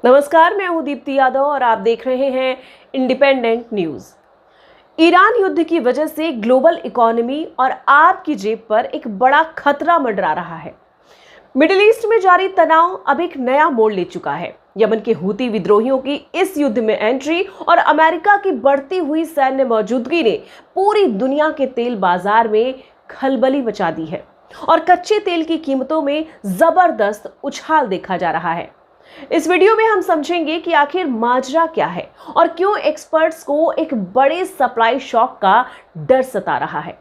नमस्कार, मैं हूं दीप्ति यादव और आप देख रहे हैं इंडिपेंडेंट न्यूज। ईरान युद्ध की वजह से ग्लोबल इकोनॉमी और आपकी जेब पर एक बड़ा खतरा मंडरा रहा है। मिडिल ईस्ट में जारी तनाव अब एक नया मोड़ ले चुका है। यमन के हूती विद्रोहियों की इस युद्ध में एंट्री और अमेरिका की बढ़ती हुई सैन्य मौजूदगी ने पूरी दुनिया के तेल बाजार में खलबली मचा दी है और कच्चे तेल की कीमतों में जबरदस्त उछाल देखा जा रहा है। इस वीडियो में हम समझेंगे कि आखिर माजरा क्या है और क्यों एक्सपर्ट्स को एक बड़े सप्लाई शॉक का डर सता रहा है।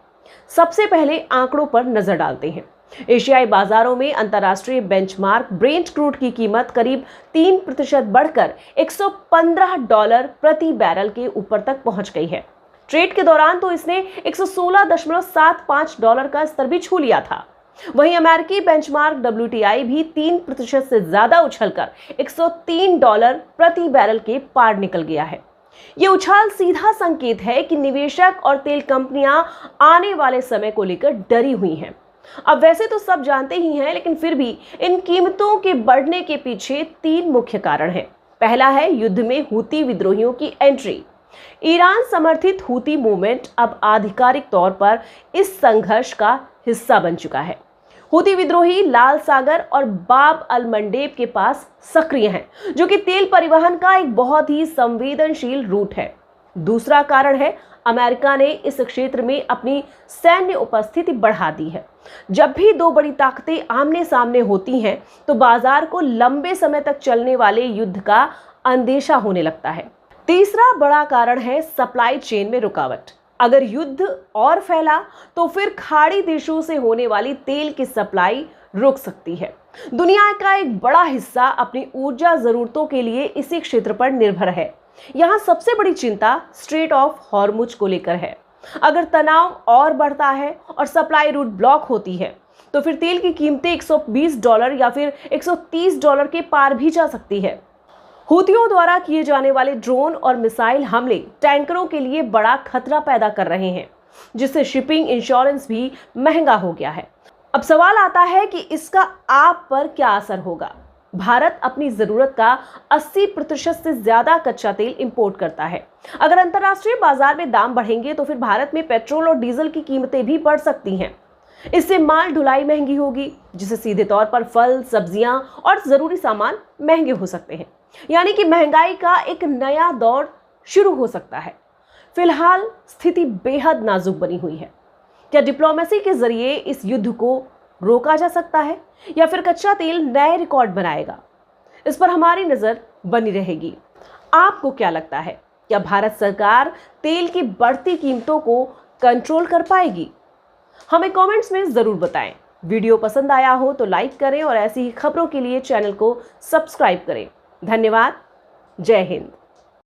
सबसे पहले आंकड़ों पर नजर डालते हैं। एशियाई बाजारों में अंतर्राष्ट्रीय बेंचमार्क ब्रेंट क्रूड की कीमत करीब 3% बढ़कर $115 प्रति बैरल के ऊपर तक पहुंच गई है। ट्रेड के दौरान तो इसने $116.75 का स्तर भी छू लिया था। वहीं अमेरिकी बेंचमार्क WTI भी 3% से ज्यादा उछलकर $103 प्रति बैरल के पार निकल गया है। ये उछाल सीधा संकेत है कि निवेशक और तेल कंपनियां आने वाले समय को लेकर डरी हुई हैं। अब वैसे तो सब जानते ही हैं, लेकिन फिर भी इन कीमतों के बढ़ने के पीछे 3 मुख्य कारण हैं। पहला है युद्ध में हूती विद्रोहियों की एंट्री। ईरान समर्थित हूती मूवमेंट अब आधिकारिक तौर पर इस संघर्ष का हिस्सा बन चुका है। हूती विद्रोही लाल सागर और बाब अल मंडेब के पास सक्रिय हैं, जो कि तेल परिवहन का एक बहुत ही संवेदनशील रूट है। दूसरा कारण है अमेरिका ने इस क्षेत्र में अपनी सैन्य उपस्थिति बढ़ा दी है। जब भी 2 बड़ी ताकतें आमने सामने होती हैं, तो बाजार को लंबे समय तक चलने वाले युद्ध का अंदेशा होने लगता है। तीसरा बड़ा कारण है सप्लाई चेन में रुकावट। अगर युद्ध और फैला तो फिर खाड़ी देशों से होने वाली तेल की सप्लाई रुक सकती है। दुनिया का एक बड़ा हिस्सा अपनी ऊर्जा जरूरतों के लिए इसी क्षेत्र पर निर्भर है। यहाँ सबसे बड़ी चिंता स्ट्रेट ऑफ हॉर्मुज को लेकर है। अगर तनाव और बढ़ता है और सप्लाई रूट ब्लॉक होती है, तो फिर तेल की कीमतें $120 या फिर $130 के पार भी जा सकती है। हूतियों द्वारा किए जाने वाले ड्रोन और मिसाइल हमले टैंकरों के लिए बड़ा खतरा पैदा कर रहे हैं, जिससे शिपिंग इंश्योरेंस भी महंगा हो गया है। अब सवाल आता है कि इसका आप पर क्या असर होगा। भारत अपनी जरूरत का 80% से ज्यादा कच्चा तेल इंपोर्ट करता है। अगर अंतर्राष्ट्रीय बाजार में दाम बढ़ेंगे तो फिर भारत में पेट्रोल और डीजल की कीमतें भी बढ़ सकती हैं। इससे माल ढुलाई महंगी होगी, जिससे सीधे तौर पर फल, सब्जियां और जरूरी सामान महंगे हो सकते हैं। यानी कि महंगाई का एक नया दौर शुरू हो सकता है। फिलहाल स्थिति बेहद नाजुक बनी हुई है। क्या डिप्लोमेसी के जरिए इस युद्ध को रोका जा सकता है या फिर कच्चा तेल नए रिकॉर्ड बनाएगा? इस पर हमारी नजर बनी रहेगी। आपको क्या लगता है, क्या भारत सरकार तेल की बढ़ती कीमतों को कंट्रोल कर पाएगी? हमें कमेंट्स में जरूर बताएं। वीडियो पसंद आया हो तो लाइक करें और ऐसी ही खबरों के लिए चैनल को सब्सक्राइब करें। धन्यवाद। जय हिंद।